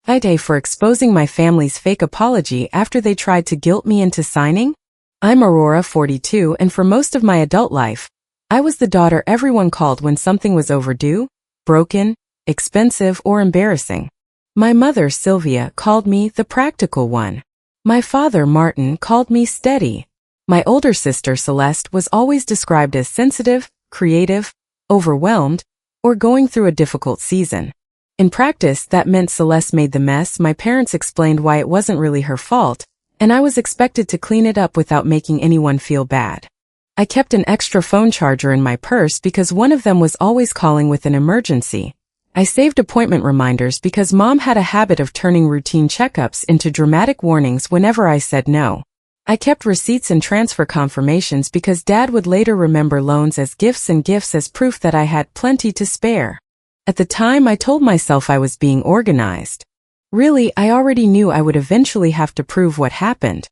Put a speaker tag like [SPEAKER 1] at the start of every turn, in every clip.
[SPEAKER 1] AITA for exposing my family's fake apology after they tried to guilt me into signing? I'm Aurora, 42, and for most of my adult life, I was the daughter everyone called when something was overdue, broken, expensive, or embarrassing. My mother, Sylvia, called me the practical one. My father, Martin, called me steady. My older sister, Celeste, was always described as sensitive, creative, overwhelmed, or going through a difficult season. In practice, that meant Celeste made the mess. My parents explained why it wasn't really her fault, and I was expected to clean it up without making anyone feel bad. I kept an extra phone charger in my purse because one of them was always calling with an emergency. I saved appointment reminders because Mom had a habit of turning routine checkups into dramatic warnings whenever I said no. I kept receipts and transfer confirmations because Dad would later remember loans as gifts and gifts as proof that I had plenty to spare. At the time, I told myself I was being organized. Really, I already knew I would eventually have to prove what happened.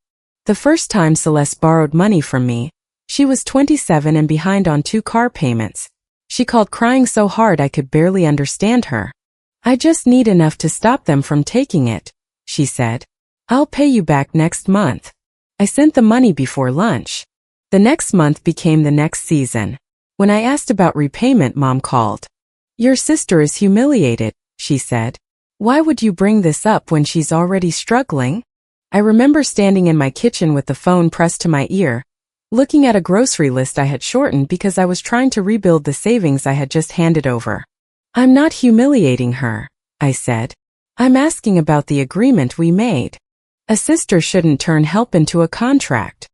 [SPEAKER 1] The first time Celeste borrowed money from me, she was 27 and behind on 2 car payments. She called crying so hard I could barely understand her. "I just need enough to stop them from taking it," she said. "I'll pay you back next month." I sent the money before lunch. The next month became the next season. When I asked about repayment, Mom called. "Your sister is humiliated," she said. "Why would you bring this up when she's already struggling?" I remember standing in my kitchen with the phone pressed to my ear, looking at a grocery list I had shortened because I was trying to rebuild the savings I had just handed over. "I'm not humiliating her," I said. "I'm asking about the agreement we made. A sister shouldn't turn help into a contract."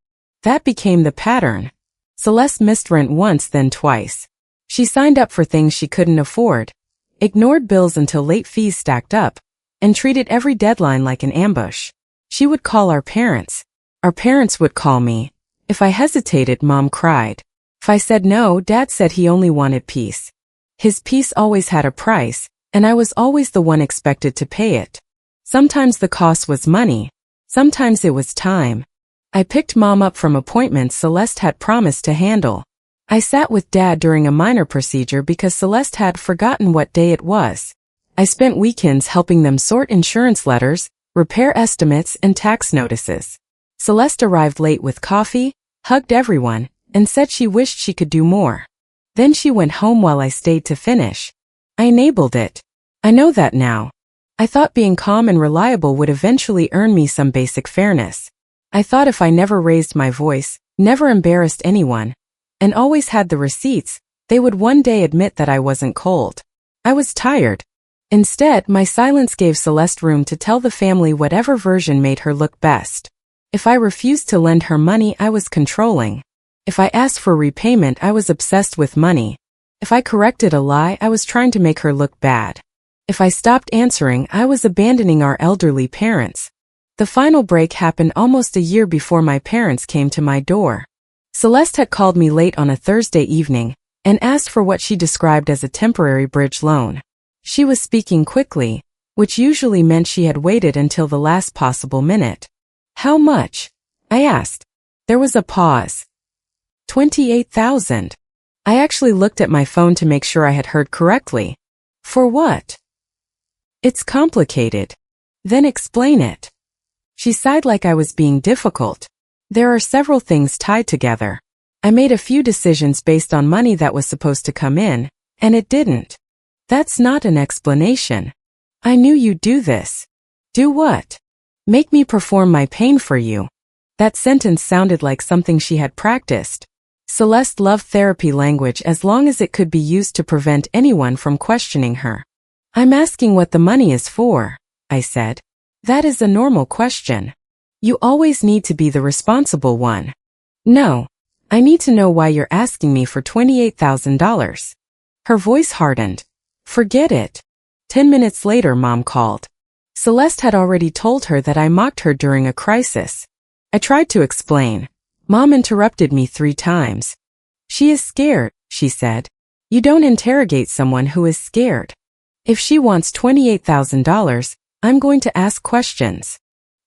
[SPEAKER 1] That became the pattern. Celeste missed rent once, then twice. She signed up for things she couldn't afford, ignored bills until late fees stacked up, and treated every deadline like an ambush. She would call our parents. Our parents would call me. If I hesitated, Mom cried. If I said no, Dad said he only wanted peace. His peace always had a price, and I was always the one expected to pay it. Sometimes the cost was money. Sometimes it was time. I picked Mom up from appointments Celeste had promised to handle. I sat with Dad during a minor procedure because Celeste had forgotten what day it was. I spent weekends helping them sort insurance letters, repair estimates, and tax notices. Celeste arrived late with coffee, hugged everyone, and said she wished she could do more. Then she went home while I stayed to finish. I enabled it. I know that now. I thought being calm and reliable would eventually earn me some basic fairness. I thought if I never raised my voice, never embarrassed anyone, and always had the receipts, they would one day admit that I wasn't cold. I was tired. Instead, my silence gave Celeste room to tell the family whatever version made her look best. If I refused to lend her money, I was controlling. If I asked for repayment, I was obsessed with money. If I corrected a lie, I was trying to make her look bad. If I stopped answering, I was abandoning our elderly parents. The final break happened almost a year before my parents came to my door. Celeste had called me late on a Thursday evening and asked for what she described as a temporary bridge loan. She was speaking quickly, which usually meant she had waited until the last possible minute. "How much?" I asked. There was a pause. $28,000. I actually looked at my phone to make sure I had heard correctly. "For what?" "It's complicated." "Then explain it." She sighed like I was being difficult. There are several things tied together. I made a few decisions based on money that was supposed to come in, and it didn't. That's not an explanation. I knew you'd do this. Do what? Make me perform my pain for you. That sentence sounded like something she had practiced. Celeste loved therapy language as long as it could be used to prevent anyone from questioning her. "I'm asking what the money is for," I said. "That is a normal question. You always need to be the responsible one." "No. I need to know why you're asking me for $28,000. Her voice hardened. "Forget it." 10 minutes later, Mom called. Celeste had already told her that I mocked her during a crisis. I tried to explain. Mom interrupted me 3 times. "She is scared," she said. "You don't interrogate someone who is scared. If she wants $28,000, I'm going to ask questions.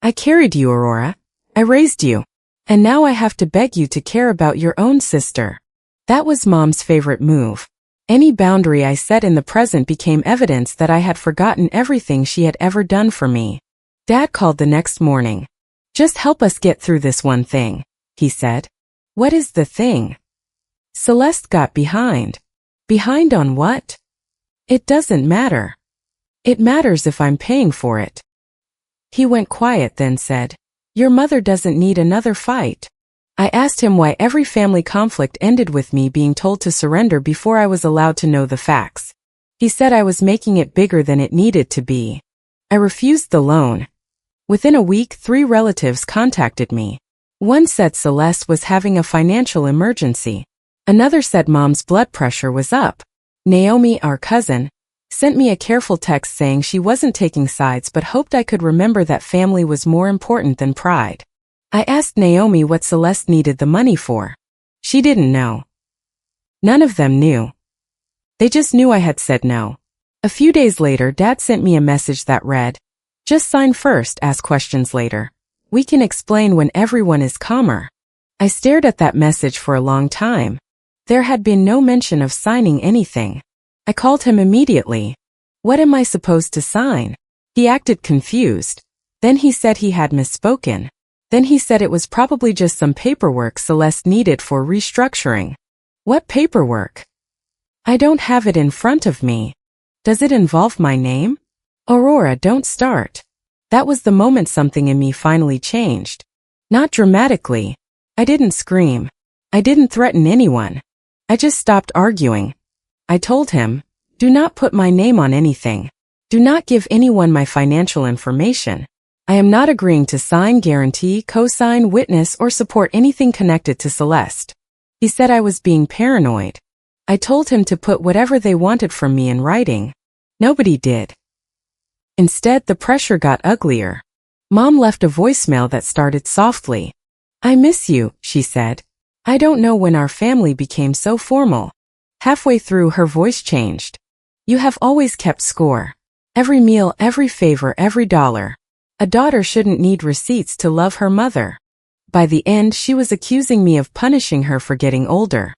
[SPEAKER 1] I carried you, Aurora. I raised you. And now I have to beg you to care about your own sister." That was Mom's favorite move. Any boundary I set in the present became evidence that I had forgotten everything she had ever done for me. Dad called the next morning. "Just help us get through this one thing," he said. "What is the thing?" Celeste got behind. Behind on what? It doesn't matter. It matters if I'm paying for it. He went quiet, then said, "Your mother doesn't need another fight." I asked him why every family conflict ended with me being told to surrender before I was allowed to know the facts. He said I was making it bigger than it needed to be. I refused the loan. Within a week, 3 relatives contacted me. One said Celeste was having a financial emergency. Another said Mom's blood pressure was up. Naomi, our cousin, sent me a careful text saying she wasn't taking sides but hoped I could remember that family was more important than pride. I asked Naomi what Celeste needed the money for. She didn't know. None of them knew. They just knew I had said no. A few days later, Dad sent me a message that read, "Just sign first, ask questions later. We can explain when everyone is calmer." I stared at that message for a long time. There had been no mention of signing anything. I called him immediately. "What am I supposed to sign?" He acted confused. Then he said he had misspoken. Then he said it was probably just some paperwork Celeste needed for restructuring. What paperwork? I don't have it in front of me. Does it involve my name? Aurora, don't start. That was the moment something in me finally changed. Not dramatically. I didn't scream. I didn't threaten anyone. I just stopped arguing. I told him, "Do not put my name on anything. Do not give anyone my financial information. I am not agreeing to sign, guarantee, co-sign, witness, or support anything connected to Celeste." He said I was being paranoid. I told him to put whatever they wanted from me in writing. Nobody did. Instead, the pressure got uglier. Mom left a voicemail that started softly. "I miss you," she said. I don't know when our family became so formal. Halfway through, her voice changed. "You have always kept score. Every meal, every favor, every dollar. A daughter shouldn't need receipts to love her mother." By the end, she was accusing me of punishing her for getting older.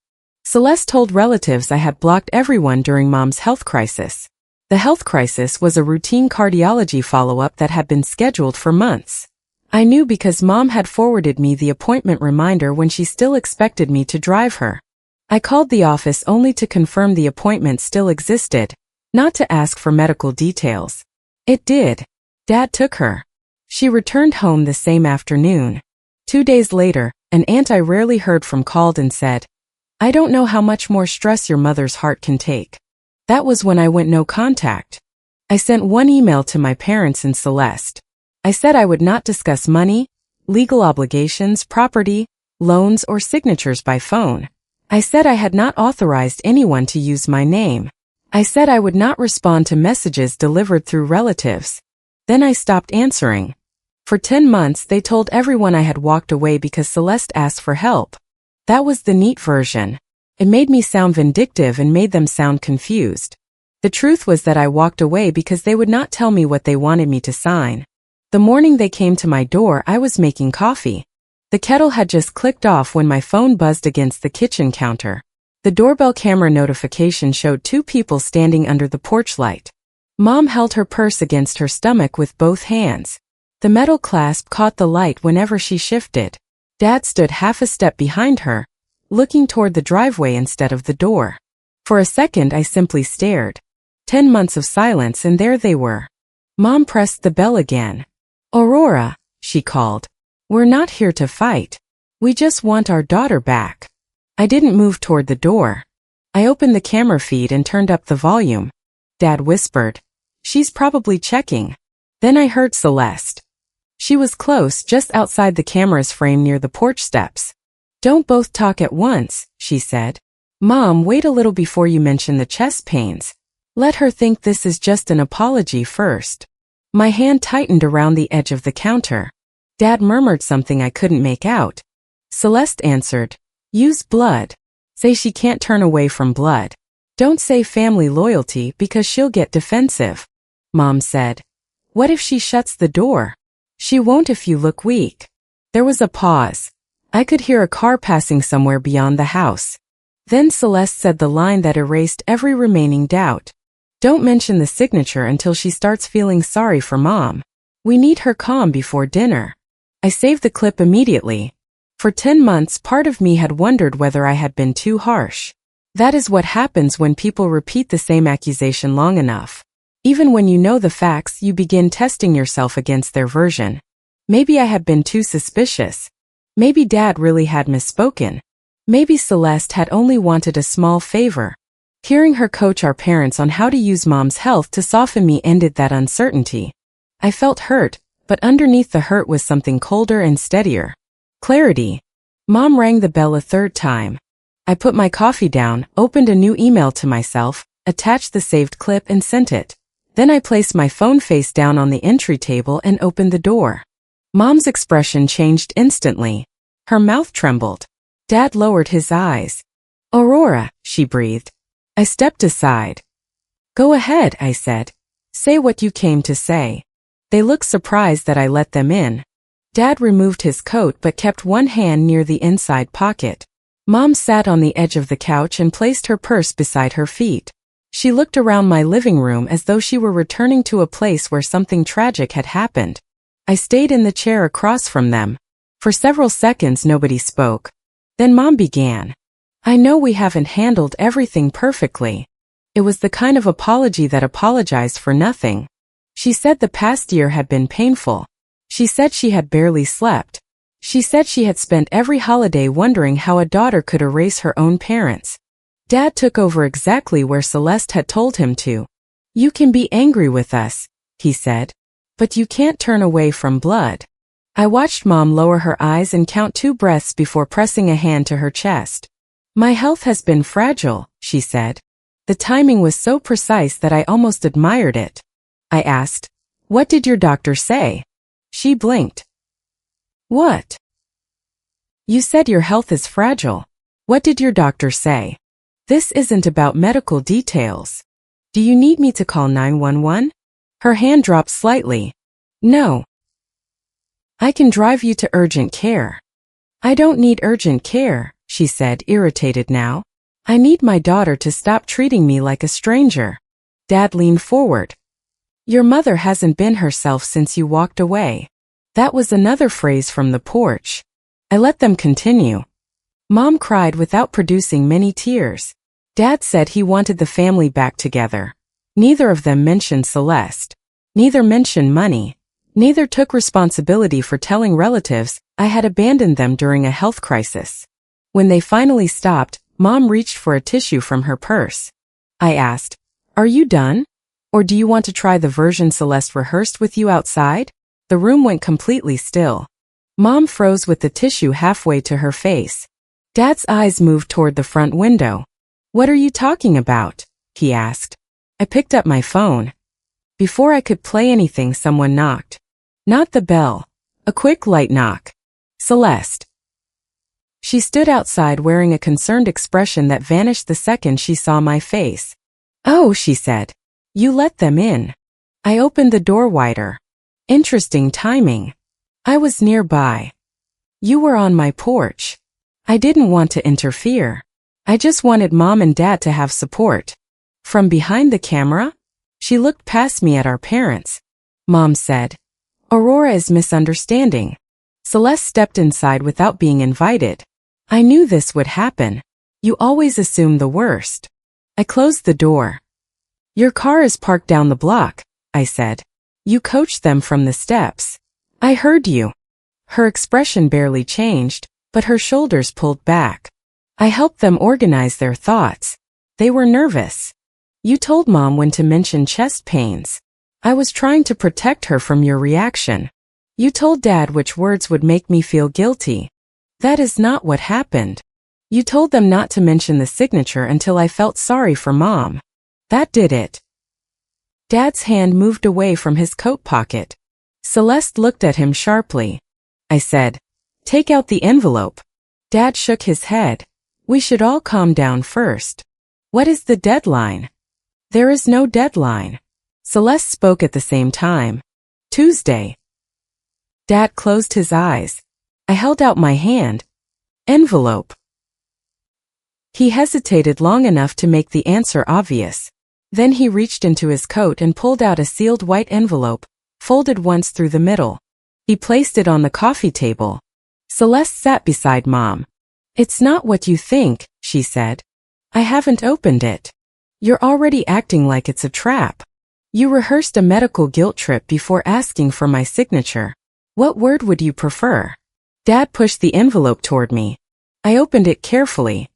[SPEAKER 1] Celeste told relatives I had blocked everyone during Mom's health crisis. The health crisis was a routine cardiology follow-up that had been scheduled for months. I knew because Mom had forwarded me the appointment reminder when she still expected me to drive her. I called the office only to confirm the appointment still existed, not to ask for medical details. It did. Dad took her. She returned home the same afternoon. 2 days later, an aunt I rarely heard from called and said, "I don't know how much more stress your mother's heart can take." That was when I went no contact. I sent one email to my parents and Celeste. I said I would not discuss money, legal obligations, property, loans, or signatures by phone. I said I had not authorized anyone to use my name. I said I would not respond to messages delivered through relatives. Then I stopped answering. For 10 months, they told everyone I had walked away because Celeste asked for help. That was the neat version. It made me sound vindictive and made them sound confused. The truth was that I walked away because they would not tell me what they wanted me to sign. The morning they came to my door, I was making coffee. The kettle had just clicked off when my phone buzzed against the kitchen counter. The doorbell camera notification showed 2 people standing under the porch light. Mom held her purse against her stomach with both hands. The metal clasp caught the light whenever she shifted. Dad stood half a step behind her, looking toward the driveway instead of the door. For a second, I simply stared. 10 months of silence, and there they were. Mom pressed the bell again. "Aurora," she called. "We're not here to fight. We just want our daughter back." I didn't move toward the door. I opened the camera feed and turned up the volume. Dad whispered, "She's probably checking." Then I heard Celeste. She was close, just outside the camera's frame near the porch steps. "Don't both talk at once," she said. "Mom, wait a little before you mention the chest pains. Let her think this is just an apology first." My hand tightened around the edge of the counter. Dad murmured something I couldn't make out. Celeste answered, "Use blood. Say she can't turn away from blood. Don't say family loyalty because she'll get defensive." Mom said, "What if she shuts the door?" "She won't if you look weak." There was a pause. I could hear a car passing somewhere beyond the house. Then Celeste said the line that erased every remaining doubt. Don't mention the signature until she starts feeling sorry for Mom. We need her calm before dinner. I saved the clip immediately. For 10 months, part of me had wondered whether I had been too harsh. That is what happens when people repeat the same accusation long enough. Even when you know the facts, you begin testing yourself against their version. Maybe I had been too suspicious. Maybe Dad really had misspoken. Maybe Celeste had only wanted a small favor. Hearing her coach our parents on how to use Mom's health to soften me ended that uncertainty. I felt hurt, but underneath the hurt was something colder and steadier. Clarity. Mom rang the bell a third time. I put my coffee down, opened a new email to myself, attached the saved clip and sent it. Then I placed my phone face down on the entry table and opened the door. Mom's expression changed instantly. Her mouth trembled. Dad lowered his eyes. "Aurora," she breathed. I stepped aside. "Go ahead," I said. "Say what you came to say." They looked surprised that I let them in. Dad removed his coat but kept one hand near the inside pocket. Mom sat on the edge of the couch and placed her purse beside her feet. She looked around my living room as though she were returning to a place where something tragic had happened. I stayed in the chair across from them. For several seconds nobody spoke. Then Mom began. "I know we haven't handled everything perfectly." It was the kind of apology that apologized for nothing. She said the past year had been painful. She said she had barely slept. She said she had spent every holiday wondering how a daughter could erase her own parents. Dad took over exactly where Celeste had told him to. "You can be angry with us," he said, "but you can't turn away from blood." I watched Mom lower her eyes and count 2 breaths before pressing a hand to her chest. "My health has been fragile," she said. The timing was so precise that I almost admired it. I asked, "What did your doctor say?" She blinked. "What?" "You said your health is fragile. What did your doctor say?" "This isn't about medical details. Do you need me to call 911? Her hand dropped slightly. "No. I can drive you to urgent care." "I don't need urgent care," she said, irritated now. "I need my daughter to stop treating me like a stranger." Dad leaned forward. "Your mother hasn't been herself since you walked away." That was another phrase from the porch. I let them continue. Mom cried without producing many tears. Dad said he wanted the family back together. Neither of them mentioned Celeste. Neither mentioned money. Neither took responsibility for telling relatives I had abandoned them during a health crisis. When they finally stopped, Mom reached for a tissue from her purse. I asked, "Are you done? Or do you want to try the version Celeste rehearsed with you outside?" The room went completely still. Mom froze with the tissue halfway to her face. Dad's eyes moved toward the front window. "What are you talking about?" he asked. I picked up my phone. Before I could play anything, someone knocked. Not the bell. A quick, light knock. Celeste. She stood outside wearing a concerned expression that vanished the second she saw my face. "Oh," she said. "You let them in." I opened the door wider. Interesting timing. I was nearby. "You were on my porch." I didn't want to interfere. I just wanted Mom and Dad to have support. "From behind the camera?" She looked past me at our parents. Mom said, "Aurora is misunderstanding." Celeste stepped inside without being invited. I knew this would happen. You always assume the worst. I closed the door. "Your car is parked down the block," I said. "You coached them from the steps." "I heard you." Her expression barely changed, but her shoulders pulled back. "I helped them organize their thoughts. They were nervous. You told Mom when to mention chest pains. I was trying to protect her from your reaction. You told Dad which words would make me feel guilty. That is not what happened. You told them not to mention the signature until I felt sorry for Mom. That did it." Dad's hand moved away from his coat pocket. Celeste looked at him sharply. I said, "Take out the envelope." Dad shook his head. "We should all calm down first. What is the deadline?" "There is no deadline." Celeste spoke at the same time. "Tuesday." Dad closed his eyes. I held out my hand. "Envelope." He hesitated long enough to make the answer obvious. Then he reached into his coat and pulled out a sealed white envelope, folded once through the middle. He placed it on the coffee table. Celeste sat beside Mom. "It's not what you think," she said. "I haven't opened it. You're already acting like it's a trap. You rehearsed a medical guilt trip before asking for my signature. What word would you prefer?" Dad pushed the envelope toward me. I opened it carefully.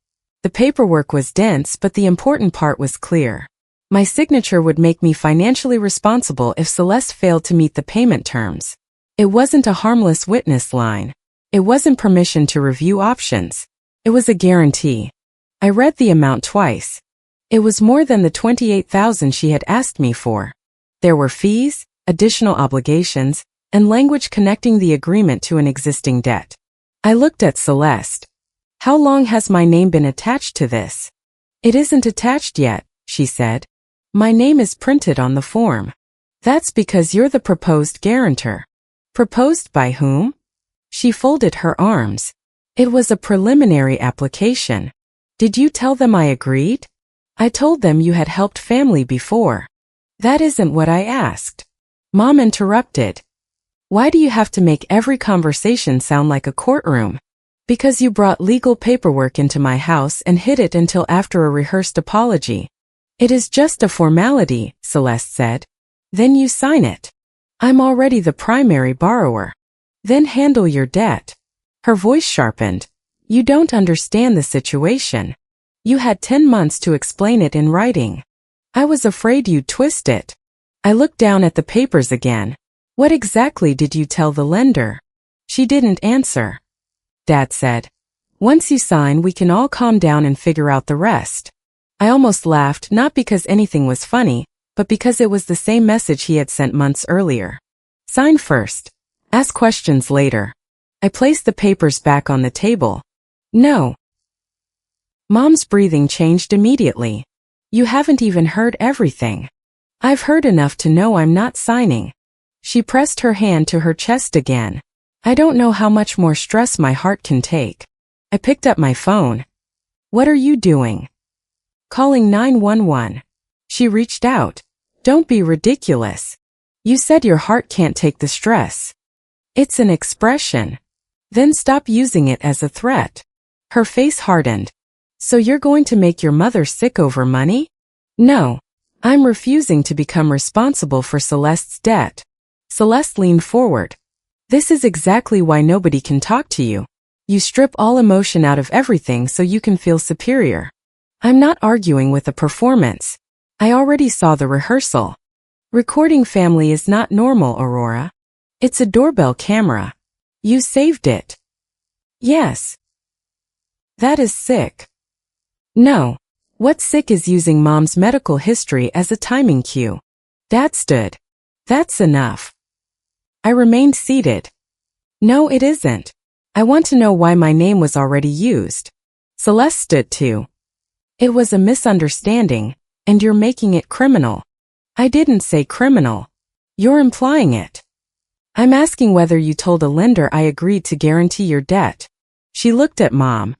[SPEAKER 1] The paperwork was dense, but the important part was clear. My signature would make me financially responsible if Celeste failed to meet the payment terms. It wasn't a harmless witness line. It wasn't permission to review options. It was a guarantee. I read the amount twice. It was more than the $28,000 she had asked me for. There were fees, additional obligations, and language connecting the agreement to an existing debt. I looked at Celeste. "How long has my name been attached to this?" "It isn't attached yet," she said. "My name is printed on the form." "That's because you're the proposed guarantor." "Proposed by whom?" She folded her arms. "It was a preliminary application." "Did you tell them I agreed?" "I told them you had helped family before." "That isn't what I asked." Mom interrupted. "Why do you have to make every conversation sound like a courtroom?" "Because you brought legal paperwork into my house and hid it until after a rehearsed apology." "It is just a formality," Celeste said. "Then you sign it." "I'm already the primary borrower." "Then handle your debt." Her voice sharpened. "You don't understand the situation. You had 10 months to explain it in writing. I was afraid you'd twist it." I looked down at the papers again. "What exactly did you tell the lender?" She didn't answer. Dad said, "Once you sign, we can all calm down and figure out the rest." I almost laughed, not because anything was funny, but because it was the same message he had sent months earlier. Sign first. Ask questions later. I placed the papers back on the table. "No." Mom's breathing changed immediately. "You haven't even heard everything." "I've heard enough to know I'm not signing." She pressed her hand to her chest again. "I don't know how much more stress my heart can take." I picked up my phone. "What are you doing?" "Calling 911. She reached out. "Don't be ridiculous. You said your heart can't take the stress." "It's an expression." "Then stop using it as a threat." Her face hardened. "So you're going to make your mother sick over money?" "No. I'm refusing to become responsible for Celeste's debt." Celeste leaned forward. "This is exactly why nobody can talk to you. You strip all emotion out of everything so you can feel superior." "I'm not arguing with a performance. I already saw the rehearsal." "Recording family is not normal, Aurora. It's a doorbell camera. You saved it." "Yes." "That is sick." "No. What's sick is using Mom's medical history as a timing cue." Dad stood. "That's enough." I remained seated. "No, it isn't. I want to know why my name was already used." Celeste stood too. "It was a misunderstanding, and you're making it criminal." "I didn't say criminal. You're implying it." "I'm asking whether you told a lender I agreed to guarantee your debt." She looked at Mom.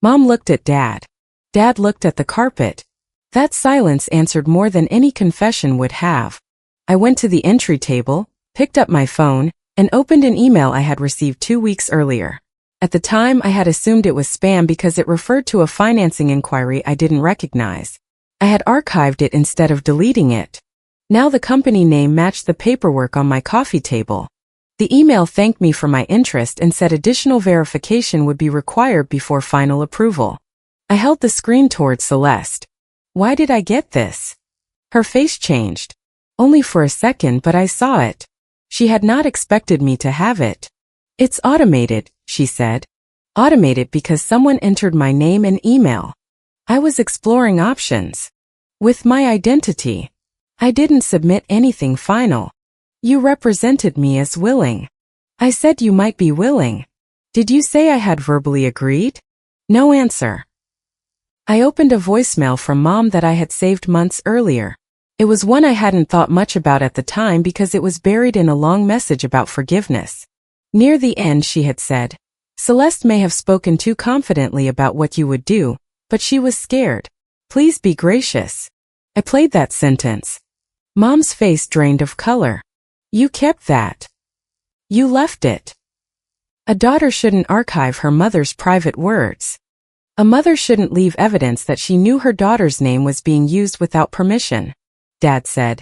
[SPEAKER 1] Mom looked at Dad. Dad looked at the carpet. That silence answered more than any confession would have. I went to the entry table, picked up my phone, and opened an email I had received 2 weeks earlier. At the time, I had assumed it was spam because it referred to a financing inquiry I didn't recognize. I had archived it instead of deleting it. Now the company name matched the paperwork on my coffee table. The email thanked me for my interest and said additional verification would be required before final approval. I held the screen toward Celeste. "Why did I get this?" Her face changed. Only for a second, but I saw it. She had not expected me to have it. "It's automated," she said. "Automated because someone entered my name and email." I was exploring options. With my identity. I didn't submit anything final. "You represented me as willing." I said you might be willing. "Did you say I had verbally agreed?" No answer. I opened a voicemail from Mom that I had saved months earlier. It was one I hadn't thought much about at the time because it was buried in a long message about forgiveness. Near the end she had said, "Celeste may have spoken too confidently about what you would do, But she was scared. Please be gracious. I played that sentence. Mom's face drained of color. You kept that. You left it. A daughter shouldn't archive her mother's private words. A mother shouldn't leave evidence that she knew her daughter's name was being used without permission. Dad said.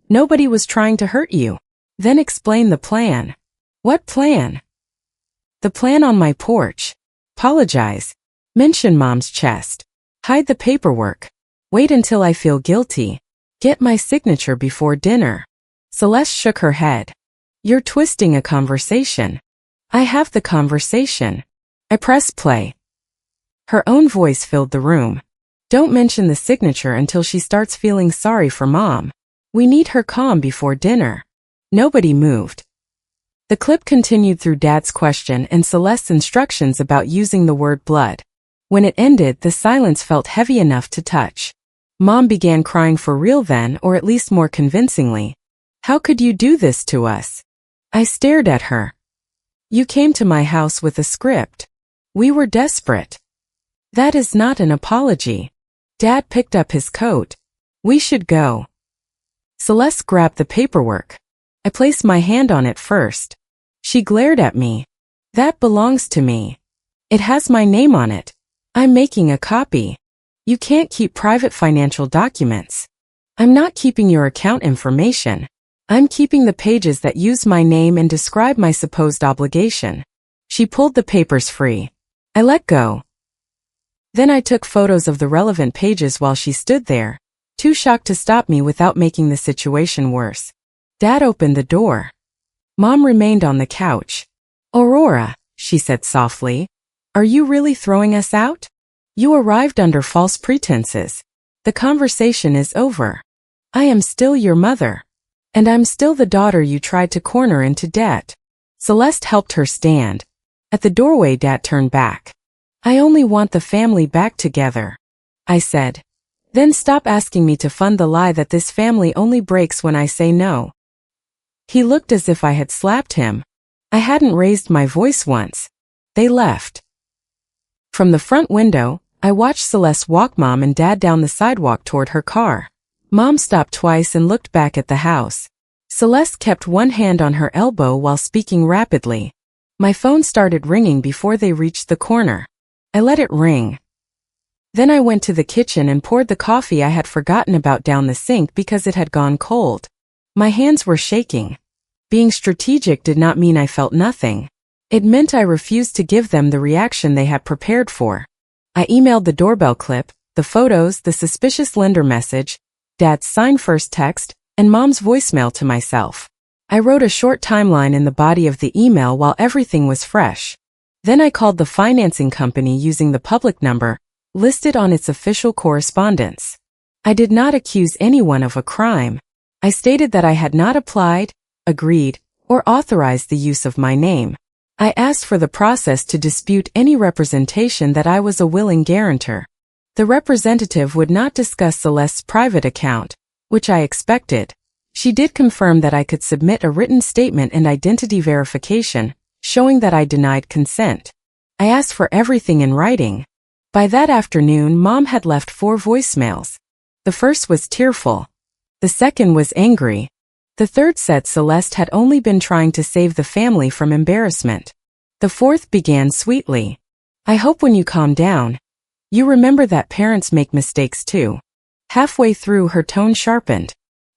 [SPEAKER 1] Nobody was trying to hurt you. Then explain the plan. What plan? The plan on my porch. Apologize. Mention Mom's chest. Hide the paperwork. Wait until I feel guilty. Get my signature before dinner. Celeste shook her head. You're twisting a conversation. I have the conversation. I pressed play. Her own voice filled the room. Don't mention the signature until she starts feeling sorry for Mom. We need her calm before dinner. Nobody moved. The clip continued through Dad's question and Celeste's instructions about using the word blood. When it ended, the silence felt heavy enough to touch. Mom began crying for real then, or at least more convincingly. How could you do this to us? I stared at her. You came to my house with a script. We were desperate. That is not an apology. Dad picked up his coat. We should go. Celeste grabbed the paperwork. I placed my hand on it first. She glared at me. That belongs to me. It has my name on it. I'm making a copy. You can't keep private financial documents. I'm not keeping your account information. I'm keeping the pages that use my name and describe my supposed obligation. She pulled the papers free. I let go. Then I took photos of the relevant pages while she stood there, too shocked to stop me without making the situation worse. Dad opened the door. Mom remained on the couch. Aurora, she said softly, are you really throwing us out? You arrived under false pretenses. The conversation is over. I am still your mother. And I'm still the daughter you tried to corner into debt. Celeste helped her stand. At the doorway, Dad turned back. I only want the family back together, I said. Then stop asking me to fund the lie that this family only breaks when I say no. He looked as if I had slapped him. I hadn't raised my voice once. They left. From the front window, I watched Celeste walk Mom and Dad down the sidewalk toward her car. Mom stopped twice and looked back at the house. Celeste kept one hand on her elbow while speaking rapidly. My phone started ringing before they reached the corner. I let it ring. Then I went to the kitchen and poured the coffee I had forgotten about down the sink because it had gone cold. My hands were shaking. Being strategic did not mean I felt nothing. It meant I refused to give them the reaction they had prepared for. I emailed the doorbell clip, the photos, the suspicious lender message, Dad's sign first text, and Mom's voicemail to myself. I wrote a short timeline in the body of the email while everything was fresh. Then I called the financing company using the public number listed on its official correspondence. I did not accuse anyone of a crime. I stated that I had not applied, agreed, or authorized the use of my name. I asked for the process to dispute any representation that I was a willing guarantor. The representative would not discuss Celeste's private account, which I expected. She did confirm that I could submit a written statement and identity verification, showing that I denied consent. I asked for everything in writing. By that afternoon, Mom had left 4 voicemails. The first was tearful. The second was angry. The third said Celeste had only been trying to save the family from embarrassment. The fourth began sweetly. I hope when you calm down, you remember that parents make mistakes too. Halfway through, her tone sharpened.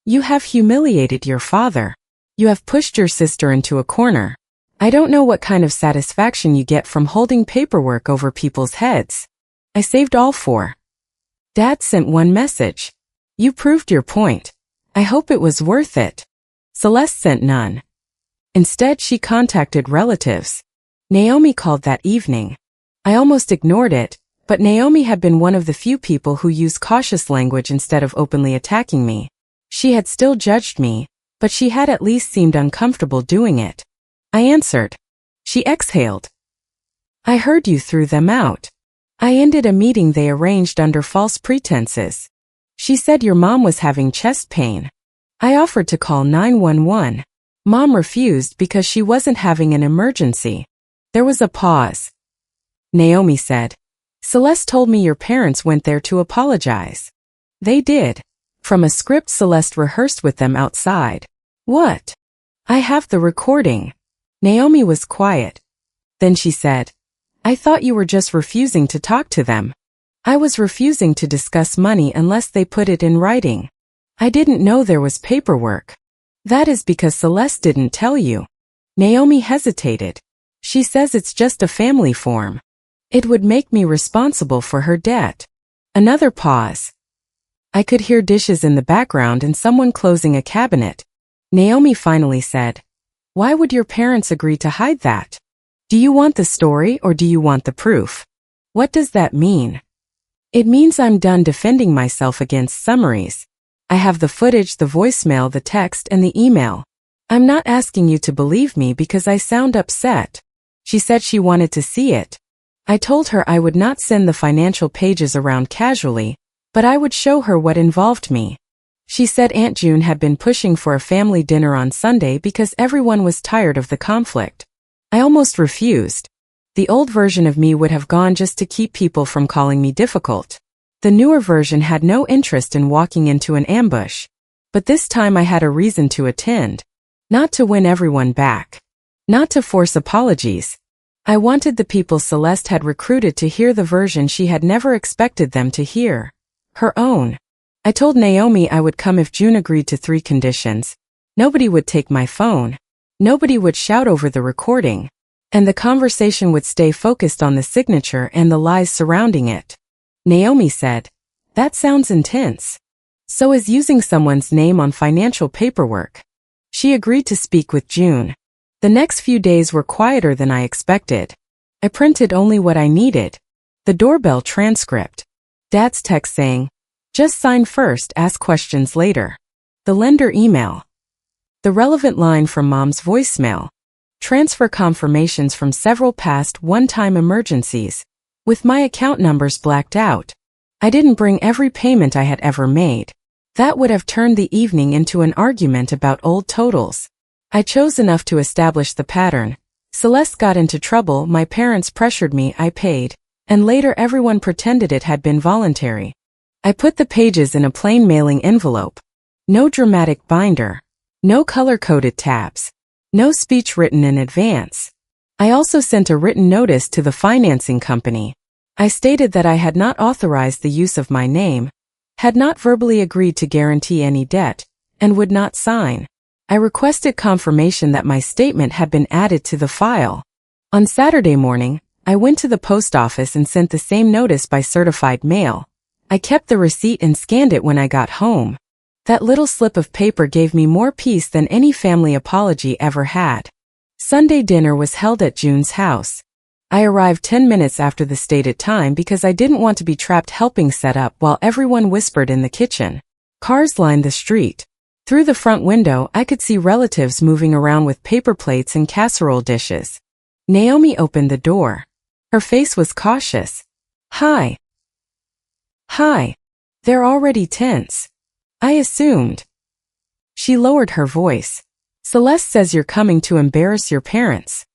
[SPEAKER 1] You have humiliated your father. You have pushed your sister into a corner. I don't know what kind of satisfaction you get from holding paperwork over people's heads. I saved all 4. Dad sent one message. You proved your point. I hope it was worth it. Celeste sent none. Instead, she contacted relatives. Naomi called that evening. I almost ignored it, but Naomi had been one of the few people who used cautious language instead of openly attacking me. She had still judged me, but she had at least seemed uncomfortable doing it. I answered. She exhaled. I heard you threw them out. I ended a meeting they arranged under false pretenses. She said your mom was having chest pain. I offered to call 911. Mom refused because she wasn't having an emergency. There was a pause. Naomi said, Celeste told me your parents went there to apologize. They did. From a script Celeste rehearsed with them outside. What? I have the recording. Naomi was quiet. Then she said, I thought you were just refusing to talk to them. I was refusing to discuss money unless they put it in writing. I didn't know there was paperwork. That is because Celeste didn't tell you. Naomi hesitated. She says it's just a family form. It would make me responsible for her debt. Another pause. I could hear dishes in the background and someone closing a cabinet. Naomi finally said, Why would your parents agree to hide that? Do you want the story or do you want the proof? What does that mean? It means I'm done defending myself against summaries. I have the footage, the voicemail, the text, and the email. I'm not asking you to believe me because I sound upset. She said she wanted to see it. I told her I would not send the financial pages around casually, but I would show her what involved me. She said Aunt June had been pushing for a family dinner on Sunday because everyone was tired of the conflict. I almost refused. The old version of me would have gone just to keep people from calling me difficult. The newer version had no interest in walking into an ambush. But this time I had a reason to attend. Not to win everyone back. Not to force apologies. I wanted the people Celeste had recruited to hear the version she had never expected them to hear. Her own. I told Naomi I would come if June agreed to 3 conditions. Nobody would take my phone. Nobody would shout over the recording. And the conversation would stay focused on the signature and the lies surrounding it. Naomi said, That sounds intense. So is using someone's name on financial paperwork. She agreed to speak with June. The next few days were quieter than I expected. I printed only what I needed. The doorbell transcript. Dad's text saying, Just sign first, ask questions later. The lender email. The relevant line from Mom's voicemail. Transfer confirmations from several past one-time emergencies. With my account numbers blacked out. I didn't bring every payment I had ever made. That would have turned the evening into an argument about old totals. I chose enough to establish the pattern. Celeste got into trouble, my parents pressured me, I paid, and later everyone pretended it had been voluntary. I put the pages in a plain mailing envelope. No dramatic binder. No color-coded tabs. No speech written in advance. I also sent a written notice to the financing company. I stated that I had not authorized the use of my name, had not verbally agreed to guarantee any debt, and would not sign. I requested confirmation that my statement had been added to the file. On Saturday morning, I went to the post office and sent the same notice by certified mail. I kept the receipt and scanned it when I got home. That little slip of paper gave me more peace than any family apology ever had. Sunday dinner was held at June's house. I arrived 10 minutes after the stated time because I didn't want to be trapped helping set up while everyone whispered in the kitchen. Cars lined the street. Through the front window, I could see relatives moving around with paper plates and casserole dishes. Naomi opened the door. Her face was cautious. Hi. Hi. They're already tense. I assumed. She lowered her voice. Celeste says you're coming to embarrass your parents.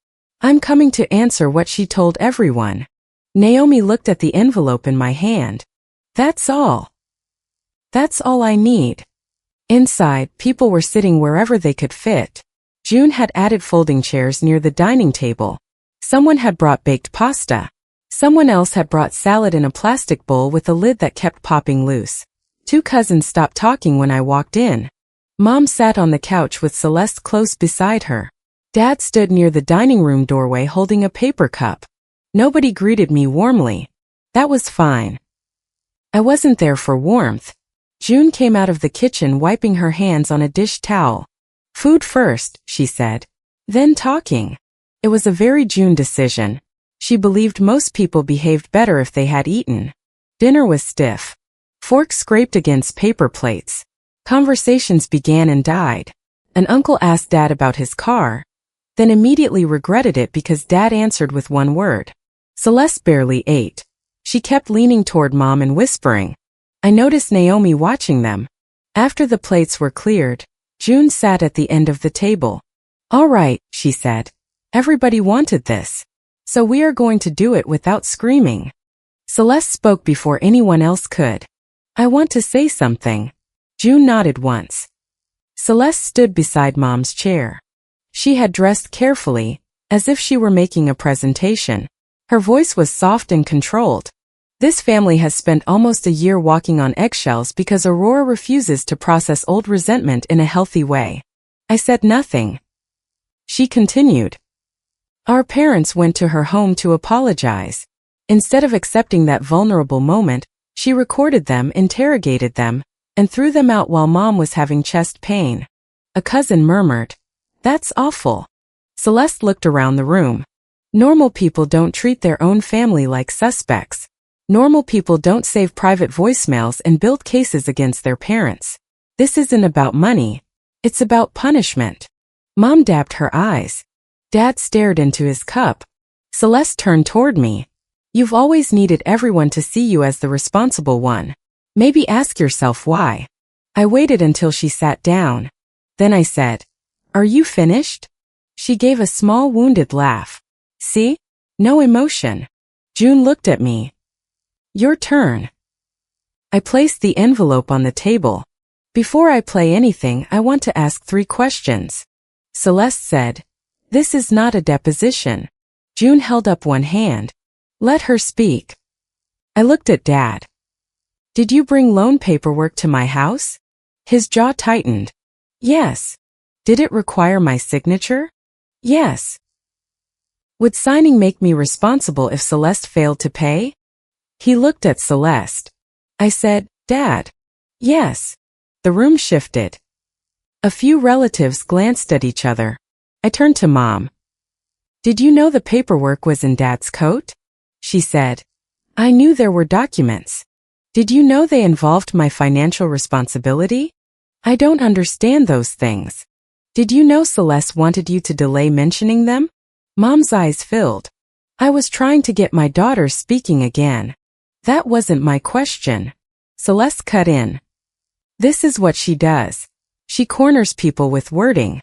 [SPEAKER 1] I'm coming to answer what she told everyone. Naomi looked at the envelope in my hand. That's all. That's all I need. Inside, people were sitting wherever they could fit. June had added folding chairs near the dining table. Someone had brought baked pasta. Someone else had brought salad in a plastic bowl with a lid that kept popping loose. 2 cousins stopped talking when I walked in. Mom sat on the couch with Celeste close beside her. Dad stood near the dining room doorway holding a paper cup. Nobody greeted me warmly. That was fine. I wasn't there for warmth. June came out of the kitchen wiping her hands on a dish towel. Food first, she said. Then talking. It was a very June decision. She believed most people behaved better if they had eaten. Dinner was stiff. Forks scraped against paper plates. Conversations began and died. An uncle asked Dad about his car, then immediately regretted it because Dad answered with one word. Celeste barely ate. She kept leaning toward Mom and whispering. I noticed Naomi watching them. After the plates were cleared, June sat at the end of the table. All right, she said. Everybody wanted this. So we are going to do it without screaming. Celeste spoke before anyone else could. I want to say something. June nodded once. Celeste stood beside Mom's chair. She had dressed carefully, as if she were making a presentation. Her voice was soft and controlled. This family has spent almost a year walking on eggshells because Aurora refuses to process old resentment in a healthy way. I said nothing. She continued. Our parents went to her home to apologize. Instead of accepting that vulnerable moment, she recorded them, interrogated them, and threw them out while Mom was having chest pain. A cousin murmured, "That's awful." Celeste looked around the room. Normal people don't treat their own family like suspects. Normal people don't save private voicemails and build cases against their parents. This isn't about money. It's about punishment. Mom dabbed her eyes. Dad stared into his cup. Celeste turned toward me. You've always needed everyone to see you as the responsible one. Maybe ask yourself why. I waited until she sat down. Then I said, Are you finished? She gave a small wounded laugh. See? No emotion. June looked at me. Your turn. I placed the envelope on the table. Before I play anything, I want to ask 3 questions. Celeste said, This is not a deposition. June held up one hand. Let her speak. I looked at Dad. Did you bring loan paperwork to my house? His jaw tightened. Yes. Did it require my signature? Yes. Would signing make me responsible if Celeste failed to pay? He looked at Celeste. I said, Dad. Yes. The room shifted. A few relatives glanced at each other. I turned to Mom. Did you know the paperwork was in Dad's coat? She said. I knew there were documents. Did you know they involved my financial responsibility? I don't understand those things. Did you know Celeste wanted you to delay mentioning them? Mom's eyes filled. I was trying to get my daughter speaking again. That wasn't my question. Celeste cut in. This is what she does. She corners people with wording.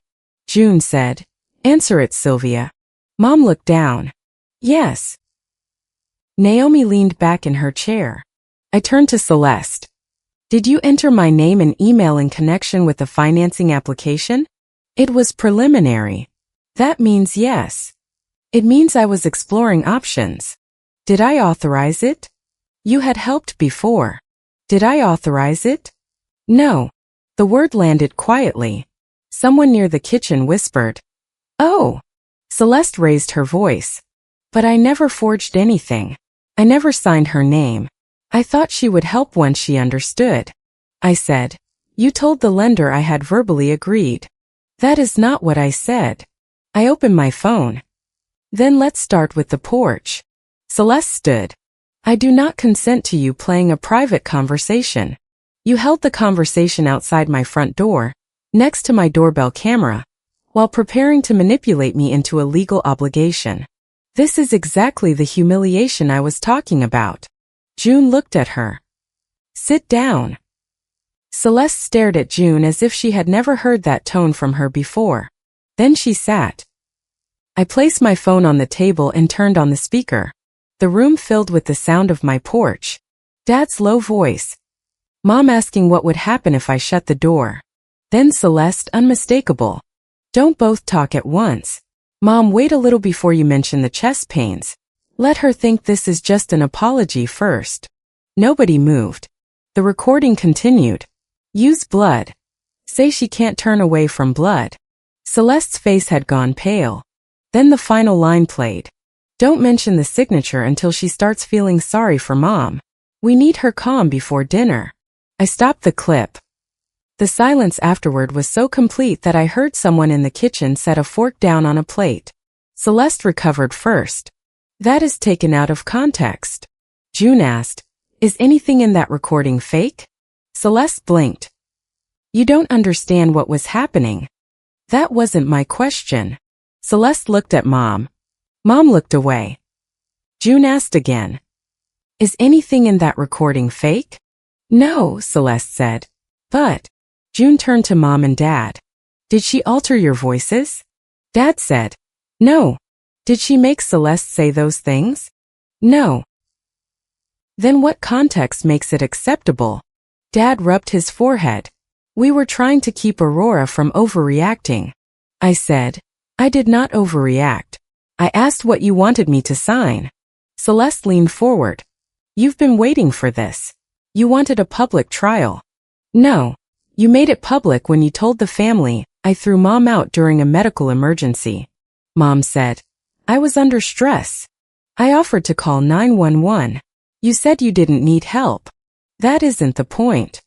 [SPEAKER 1] June said, Answer it, Sylvia. Mom looked down. Yes. Naomi leaned back in her chair. I turned to Celeste. Did you enter my name and email in connection with the financing application? It was preliminary. That means yes. It means I was exploring options. Did I authorize it? You had helped before. Did I authorize it? No. The word landed quietly. Someone near the kitchen whispered. Oh. Celeste raised her voice. But I never forged anything. I never signed her name. I thought she would help once she understood. I said, You told the lender I had verbally agreed. That is not what I said. I opened my phone. Then let's start with the porch. Celeste stood. I do not consent to you playing a private conversation. You held the conversation outside my front door, next to my doorbell camera, while preparing to manipulate me into a legal obligation. This is exactly the humiliation I was talking about. June looked at her. Sit down. Celeste stared at June as if she had never heard that tone from her before. Then she sat. I placed my phone on the table and turned on the speaker. The room filled with the sound of my porch. Dad's low voice. Mom asking what would happen if I shut the door. Then Celeste, unmistakable. Don't both talk at once. Mom, wait a little before you mention the chest pains. Let her think this is just an apology first. Nobody moved. The recording continued. Use blood. Say she can't turn away from blood. Celeste's face had gone pale. Then the final line played. Don't mention the signature until she starts feeling sorry for Mom. We need her calm before dinner. I stopped the clip. The silence afterward was so complete that I heard someone in the kitchen set a fork down on a plate. Celeste recovered first. That is taken out of context. June asked, Is anything in that recording fake? Celeste blinked. You don't understand what was happening. That wasn't my question. Celeste looked at Mom. Mom looked away. June asked again. Is anything in that recording fake? No, Celeste said. But. June turned to Mom and Dad. Did she alter your voices? Dad said. No. Did she make Celeste say those things? No. Then what context makes it acceptable? Dad rubbed his forehead. We were trying to keep Aurora from overreacting. I said, I did not overreact. I asked what you wanted me to sign. Celeste leaned forward. You've been waiting for this. You wanted a public trial. No. You made it public when you told the family I threw Mom out during a medical emergency. Mom said, I was under stress. I offered to call 911. You said you didn't need help. That isn't the point.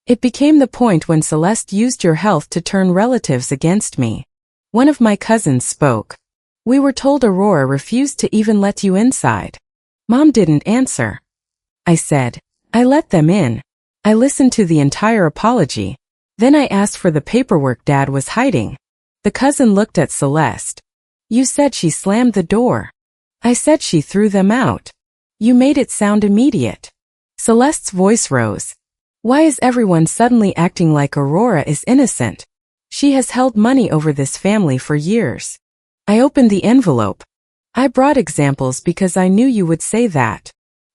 [SPEAKER 1] It became the point when Celeste used your health to turn relatives against me. One of my cousins spoke. We were told Aurora refused to even let you inside. Mom didn't answer. I said, I let them in. I listened to the entire apology. Then I asked for the paperwork Dad was hiding. The cousin looked at Celeste. You said she slammed the door. I said she threw them out. You made it sound immediate. Celeste's voice rose. Why is everyone suddenly acting like Aurora is innocent? She has held money over this family for years. I opened the envelope. I brought examples because I knew you would say that.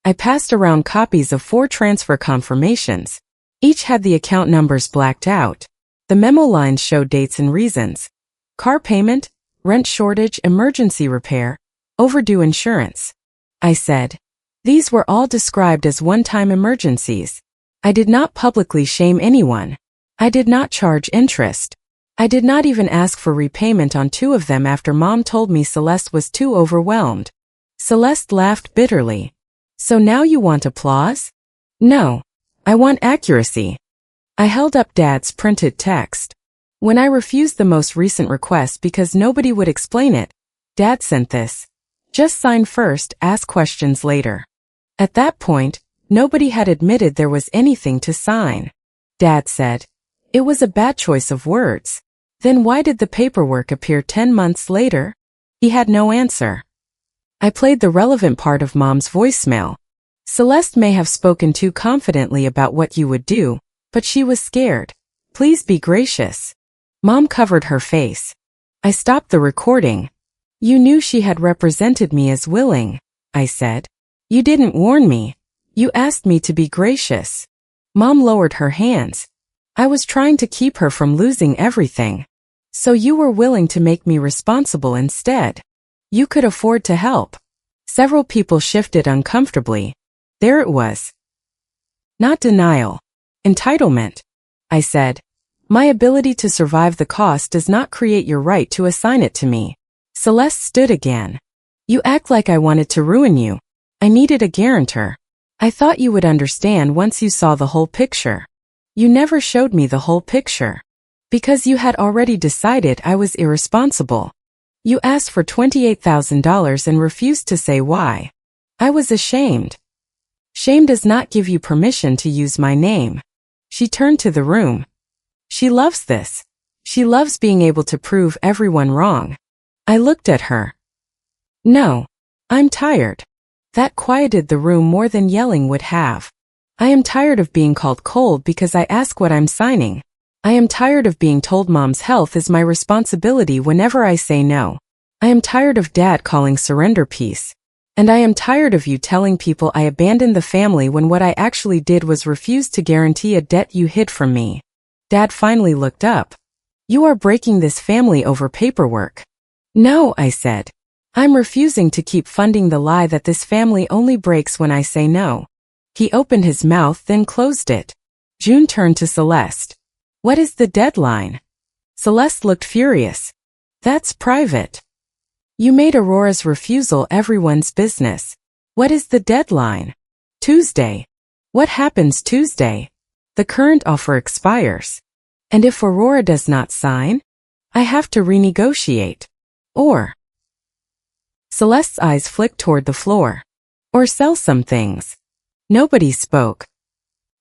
[SPEAKER 1] I passed around copies of 4 transfer confirmations. Each had the account numbers blacked out. The memo lines showed dates and reasons. Car payment, rent shortage, emergency repair, overdue insurance. I said, these were all described as one-time emergencies. I did not publicly shame anyone. I did not charge interest. I did not even ask for repayment on 2 of them after Mom told me Celeste was too overwhelmed. Celeste laughed bitterly. So now you want applause? No. I want accuracy. I held up Dad's printed text. When I refused the most recent request because nobody would explain it, Dad sent this. Just sign first, ask questions later. At that point, nobody had admitted there was anything to sign. Dad said, it was a bad choice of words. Then why did the paperwork appear 10 months later? He had no answer. I played the relevant part of Mom's voicemail. Celeste may have spoken too confidently about what you would do, but she was scared. Please be gracious. Mom covered her face. I stopped the recording. You knew she had represented me as willing, I said. You didn't warn me. You asked me to be gracious. Mom lowered her hands. I was trying to keep her from losing everything. So you were willing to make me responsible instead. You could afford to help. Several people shifted uncomfortably. There it was. Not denial. Entitlement. I said, my ability to survive the cost does not create your right to assign it to me. Celeste stood again. You act like I wanted to ruin you. I needed a guarantor. I thought you would understand once you saw the whole picture. You never showed me the whole picture. Because you had already decided I was irresponsible. You asked for $28,000 and refused to say why. I was ashamed. Shame does not give you permission to use my name. She turned to the room. She loves this. She loves being able to prove everyone wrong. I looked at her. No. I'm tired. That quieted the room more than yelling would have. I am tired of being called cold because I ask what I'm signing. I am tired of being told Mom's health is my responsibility whenever I say no. I am tired of Dad calling surrender peace. And I am tired of you telling people I abandoned the family when what I actually did was refuse to guarantee a debt you hid from me. Dad finally looked up. You are breaking this family over paperwork. No, I said. I'm refusing to keep funding the lie that this family only breaks when I say no. He opened his mouth then closed it. June turned to Celeste. What is the deadline? Celeste looked furious. That's private. You made Aurora's refusal everyone's business. What is the deadline? Tuesday. What happens Tuesday? The current offer expires. And if Aurora does not sign? I have to renegotiate. Or. Celeste's eyes flicked toward the floor. Or sell some things. Nobody spoke.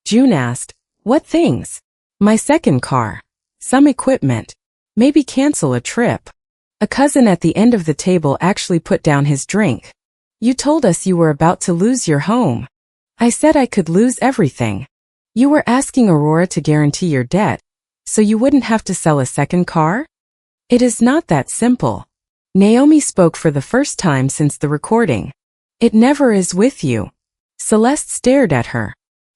[SPEAKER 1] June asked, what things? My second car. Some equipment. Maybe cancel a trip. A cousin at the end of the table actually put down his drink. You told us you were about to lose your home. I said I could lose everything. You were asking Aurora to guarantee your debt, so you wouldn't have to sell a second car? It is not that simple. Naomi spoke for the first time since the recording. It never is with you. Celeste stared at her.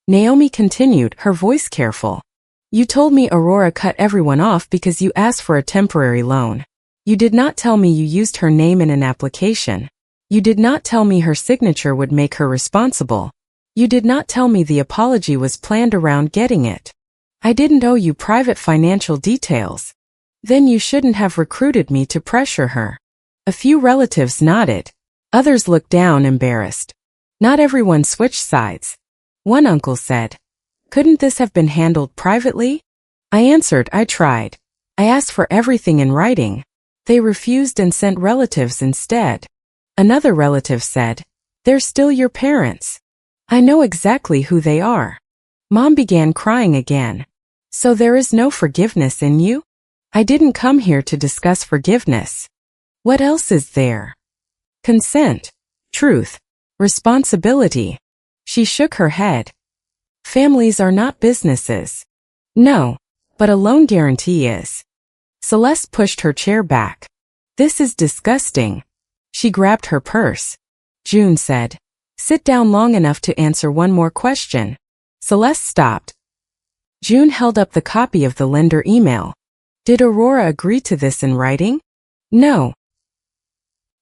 [SPEAKER 1] Naomi continued, her voice careful. You told me Aurora cut everyone off because you asked for a temporary loan. You did not tell me you used her name in an application. You did not tell me her signature would make her responsible. You did not tell me the apology was planned around getting it. I didn't owe you private financial details. Then you shouldn't have recruited me to pressure her. A few relatives nodded. Others looked down, embarrassed. Not everyone switched sides. One uncle said, "Couldn't this have been handled privately?" I answered, "I tried. I asked for everything in writing. They refused and sent relatives instead." Another relative said, "They're still your parents. I know exactly who they are." Mom began crying again. "So there is no forgiveness in you?" I didn't come here to discuss forgiveness. What else is there? Consent, truth, responsibility. She shook her head. Families are not businesses. No, but a loan guarantee is. Celeste pushed her chair back. This is disgusting. She grabbed her purse. June said, "Sit down long enough to answer one more question." Celeste stopped. June held up the copy of the lender email. Did Aurora agree to this in writing? No.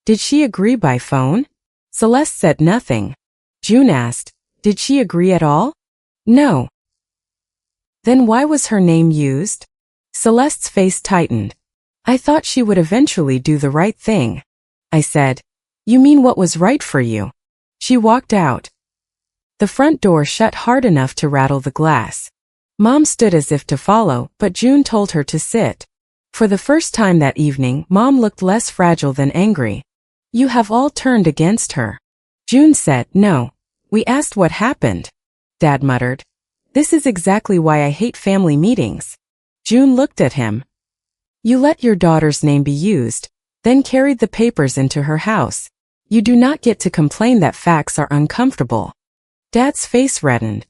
[SPEAKER 1] Did she agree by phone? Celeste said nothing. June asked, did she agree at all? No. Then why was her name used? Celeste's face tightened. I thought she would eventually do the right thing. I said, "You mean what was right for you?" She walked out. The front door shut hard enough to rattle the glass. Mom stood as if to follow, but June told her to sit. For the first time that evening, Mom looked less fragile than angry. You have all turned against her. June said, "No. We asked what happened." Dad muttered, "This is exactly why I hate family meetings." June looked at him. You let your daughter's name be used, then carried the papers into her house. You do not get to complain that facts are uncomfortable. Dad's face reddened.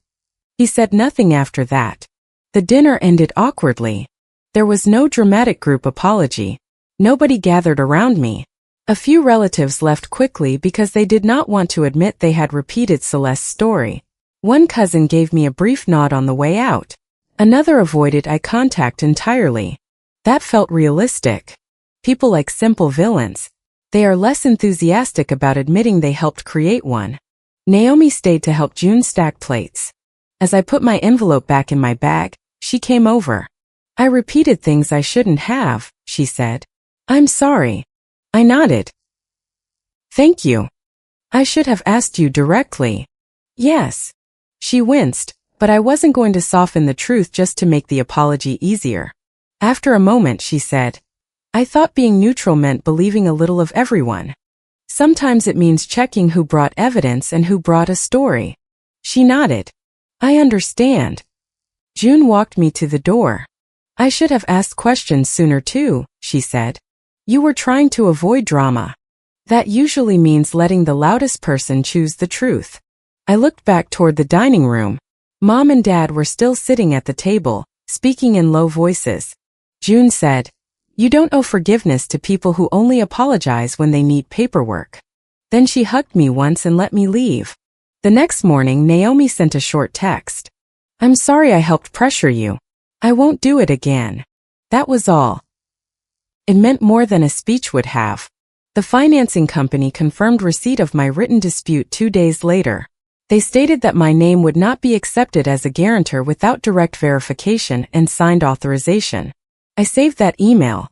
[SPEAKER 1] He said nothing after that. The dinner ended awkwardly. There was no dramatic group apology. Nobody gathered around me. A few relatives left quickly because they did not want to admit they had repeated Celeste's story. One cousin gave me a brief nod on the way out. Another avoided eye contact entirely. That felt realistic. People like simple villains. They are less enthusiastic about admitting they helped create one. Naomi stayed to help June stack plates. As I put my envelope back in my bag, she came over. I repeated things I shouldn't have, she said. I'm sorry. I nodded. Thank you. I should have asked you directly. Yes. She winced, but I wasn't going to soften the truth just to make the apology easier. After a moment, she said, I thought being neutral meant believing a little of everyone. Sometimes it means checking who brought evidence and who brought a story. She nodded. I understand. June walked me to the door. I should have asked questions sooner too, she said. You were trying to avoid drama. That usually means letting the loudest person choose the truth. I looked back toward the dining room. Mom and Dad were still sitting at the table, speaking in low voices. June said, You don't owe forgiveness to people who only apologize when they need paperwork. Then she hugged me once and let me leave. The next morning, Naomi sent a short text. I'm sorry I helped pressure you. I won't do it again. That was all. It meant more than a speech would have. The financing company confirmed receipt of my written dispute 2 days later. They stated that my name would not be accepted as a guarantor without direct verification and signed authorization. I saved that email.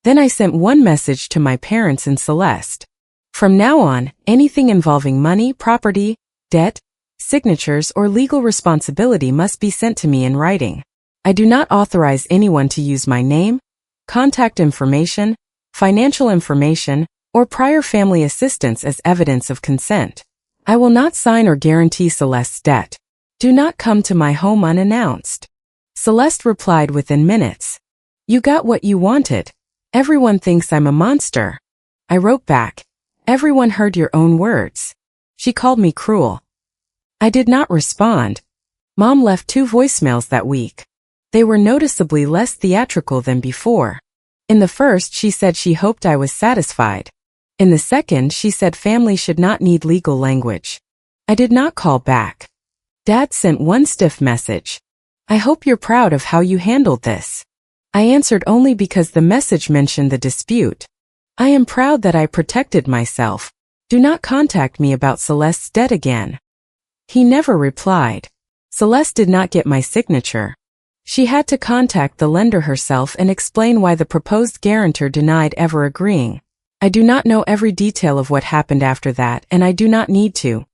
[SPEAKER 1] Then I sent one message to my parents and Celeste. From now on, anything involving money, property, debt, signatures, or legal responsibility must be sent to me in writing. I do not authorize anyone to use my name, contact information, financial information, or prior family assistance as evidence of consent. I will not sign or guarantee Celeste's debt. Do not come to my home unannounced. Celeste replied within minutes. You got what you wanted. Everyone thinks I'm a monster. I wrote back. Everyone heard your own words. She called me cruel. I did not respond. Mom left 2 voicemails that week. They were noticeably less theatrical than before. In the first, she said she hoped I was satisfied. In the second, she said family should not need legal language. I did not call back. Dad sent one stiff message. I hope you're proud of how you handled this. I answered only because the message mentioned the dispute. I am proud that I protected myself. Do not contact me about Celeste's debt again. He never replied. Celeste did not get my signature. She had to contact the lender herself and explain why the proposed guarantor denied ever agreeing. I do not know every detail of what happened after that, and I do not need to.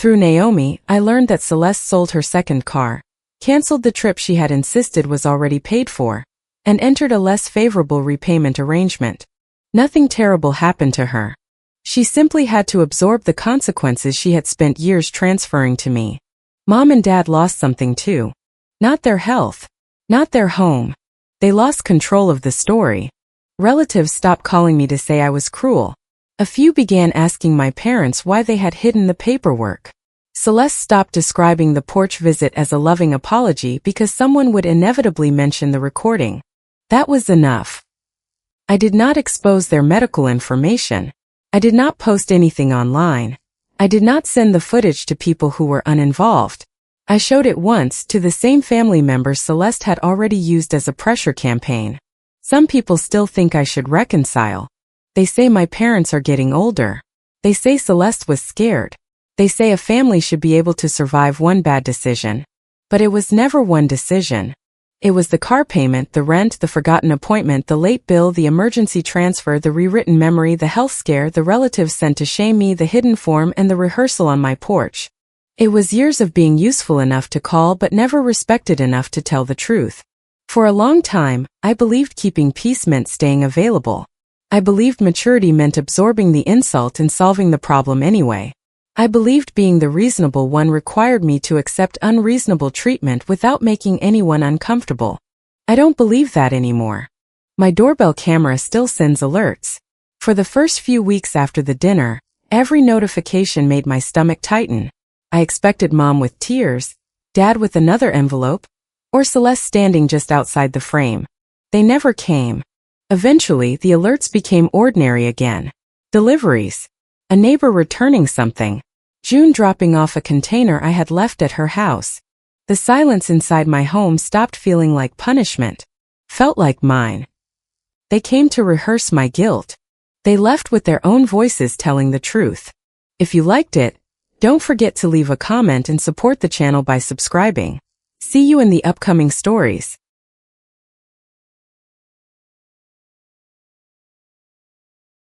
[SPEAKER 1] Through Naomi, I learned that Celeste sold her second car, canceled the trip she had insisted was already paid for, and entered a less favorable repayment arrangement. Nothing terrible happened to her. She simply had to absorb the consequences she had spent years transferring to me. Mom and Dad lost something too. Not their health. Not their home. They lost control of the story. Relatives stopped calling me to say I was cruel. A few began asking my parents why they had hidden the paperwork. Celeste stopped describing the porch visit as a loving apology because someone would inevitably mention the recording. That was enough. I did not expose their medical information. I did not post anything online. I did not send the footage to people who were uninvolved. I showed it once to the same family members Celeste had already used as a pressure campaign. Some people still think I should reconcile. They say my parents are getting older. They say Celeste was scared. They say a family should be able to survive one bad decision. But it was never one decision. It was the car payment, the rent, the forgotten appointment, the late bill, the emergency transfer, the rewritten memory, the health scare, the relatives sent to shame me, the hidden form, and the rehearsal on my porch. It was years of being useful enough to call but never respected enough to tell the truth. For a long time, I believed keeping peace meant staying available. I believed maturity meant absorbing the insult and solving the problem anyway. I believed being the reasonable one required me to accept unreasonable treatment without making anyone uncomfortable. I don't believe that anymore. My doorbell camera still sends alerts. For the first few weeks after the dinner, every notification made my stomach tighten. I expected Mom with tears, Dad with another envelope, or Celeste standing just outside the frame. They never came. Eventually, the alerts became ordinary again. Deliveries. A neighbor returning something. June dropping off a container I had left at her house. The silence inside my home stopped feeling like punishment. Felt like mine. They came to rehearse my guilt. They left with their own voices telling the truth. If you liked it, don't forget to leave a comment and support the channel by subscribing. See you in the upcoming stories.